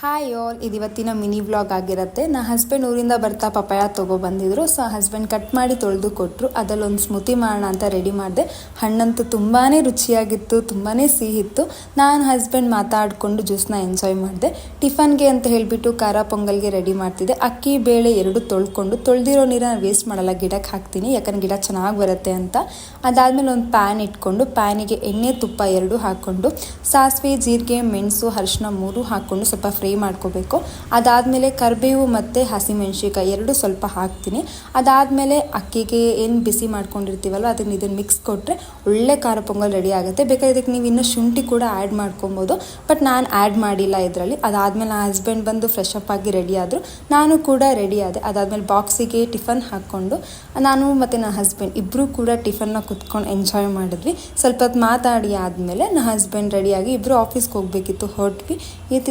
Hi all, ಇದು ಇವತ್ತಿನ mini vlog ಆಗಿರುತ್ತೆ. ನನ್ನ ಹಸ್ಬೆಂಡ್ ಊರಿಂದ ಬರ್ತಾ ಪಪಾಯ ತೊಗೊಬಂದಿದ್ರು. ಸೊ ಹಸ್ಬೆಂಡ್ ಕಟ್ ಮಾಡಿ ತೊಳೆದು ಕೊಟ್ಟರು. ಅದರಲ್ಲಿ ಒಂದು ಸ್ಮೂತಿ ಮಾಡೋಣ ಅಂತ ರೆಡಿ ಮಾಡಿದೆ. ಹಣ್ಣಂತೂ ತುಂಬಾ ರುಚಿಯಾಗಿತ್ತು, ತುಂಬಾ ಸಿಹಿತ್ತು. ನಾನು ಹಸ್ಬೆಂಡ್ ಮಾತಾಡಿಕೊಂಡು ಜ್ಯೂಸ್ನ ಎಂಜಾಯ್ ಮಾಡಿದೆ. ಟಿಫನ್ಗೆ ಅಂತ ಹೇಳಿಬಿಟ್ಟು ಖಾರ ಪೊಂಗಲ್ಗೆ ರೆಡಿ ಮಾಡ್ತಿದ್ದೆ. ಅಕ್ಕಿ ಬೇಳೆ ಎರಡು ತೊಳೆದಿರೋ ನೀರನ್ನ ವೇಸ್ಟ್ ಮಾಡಲ್ಲ, ಗಿಡಕ್ಕೆ ಹಾಕ್ತೀನಿ, ಯಾಕಂದ್ರೆ ಗಿಡ ಚೆನ್ನಾಗಿ ಬರುತ್ತೆ ಅಂತ. ಅದಾದಮೇಲೆ ಒಂದು ಪ್ಯಾನ್ ಇಟ್ಕೊಂಡು ಪ್ಯಾನಿಗೆ ಎಣ್ಣೆ ತುಪ್ಪ ಎರಡು ಹಾಕ್ಕೊಂಡು ಸಾಸಿವೆ ಜೀರಿಗೆ ಮೆಣಸು ಅರಿಶಿನ 3 ಹಾಕ್ಕೊಂಡು ಸ್ವಲ್ಪ ಫ್ರೈ ಮಾಡ್ಕೋಬೇಕು. ಅದಾದಮೇಲೆ ಕರಿಬೇವು ಮತ್ತು ಹಸಿಮೆಣ್ಸಿಕಾಯಿ ಎರಡು ಸ್ವಲ್ಪ ಹಾಕ್ತೀನಿ. ಅದಾದಮೇಲೆ ಅಕ್ಕಿಗೆ ಏನು ಬಿಸಿ ಮಾಡ್ಕೊಂಡಿರ್ತೀವಲ್ಲ ಇದನ್ನು ಮಿಕ್ಸ್ ಕೊಟ್ಟರೆ ಒಳ್ಳೆ ಖಾರ ಪೊಂಗಲ್ ರೆಡಿ ಆಗುತ್ತೆ. ಬೇಕಾದ್ರೆ ಇದಕ್ಕೆ ನೀವು ಇನ್ನೂ ಶುಂಠಿ ಕೂಡ ಆ್ಯಡ್ ಮಾಡ್ಕೊಬೋದು, ಬಟ್ ನಾನು ಆ್ಯಡ್ ಮಾಡಿಲ್ಲ ಇದರಲ್ಲಿ. ಅದಾದಮೇಲೆ ನನ್ನ ಹಸ್ಬೆಂಡ್ ಬಂದು ಫ್ರೆಶ್ ಅಪ್ ಆಗಿ ರೆಡಿ ಆದರು, ನಾನು ಕೂಡ ರೆಡಿ ಆದೆ. ಅದಾದಮೇಲೆ ಬಾಕ್ಸಿಗೆ ಟಿಫನ್ ಹಾಕ್ಕೊಂಡು ನಾನು ಮತ್ತು ನನ್ನ ಹಸ್ಬೆಂಡ್ ಇಬ್ಬರು ಕೂಡ ಟಿಫನ್ನ ಕುತ್ಕೊಂಡು ಎಂಜಾಯ್ ಮಾಡಿದ್ವಿ. ಸ್ವಲ್ಪ ಹೊತ್ತು ಮಾತಾಡಿ ಆದಮೇಲೆ ನನ್ನ ಹಸ್ಬೆಂಡ್ ರೆಡಿಯಾಗಿ ಇಬ್ಬರು ಆಫೀಸ್ಗೆ ಹೋಗಬೇಕಿತ್ತು, ಹೊರಟ್ವಿ.